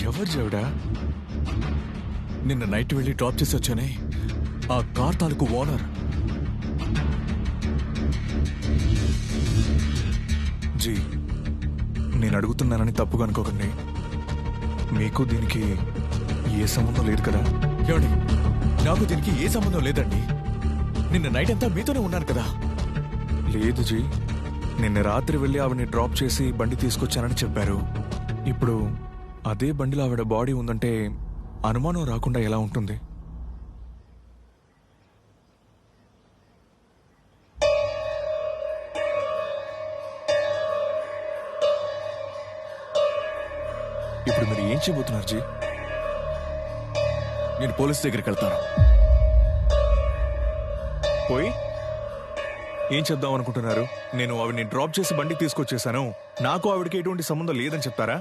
ఎవరు చెవిడా? నిన్న నైట్ వెళ్ళి డ్రాప్ చేసి వచ్చానే ఆ కార్ తాలూకు ఓనర్. జీ, నేను అడుగుతున్నానని తప్పుగా అనుకోకండి. మీకు దీనికి ఏ సంబంధం లేదు కదా? ఏమండి, నాకు దీనికి ఏ సంబంధం లేదండి. నిన్న నైట్ అంతా మీతోనే ఉన్నాను కదా. లేదు జీ, నిన్న రాత్రి వెళ్ళి ఆవిడని డ్రాప్ చేసి బండి తీసుకొచ్చానని చెప్పారు. ఇప్పుడు అదే బండిలో ఆవిడ బాడీ ఉందంటే అనుమానం రాకుండా ఎలా ఉంటుంది? ఇప్పుడు మీరు ఏం చేయబోతున్నారు జీ? నేను పోలీస్ దగ్గరికి వెళ్తాను. పోయి ఏం చెప్దాం అనుకుంటున్నారు? నేను ఆవిడని డ్రాప్ చేసి బండికి తీసుకొచ్చేసాను, నాకు ఆవిడకి ఎటువంటి సంబంధం లేదని చెప్తారా?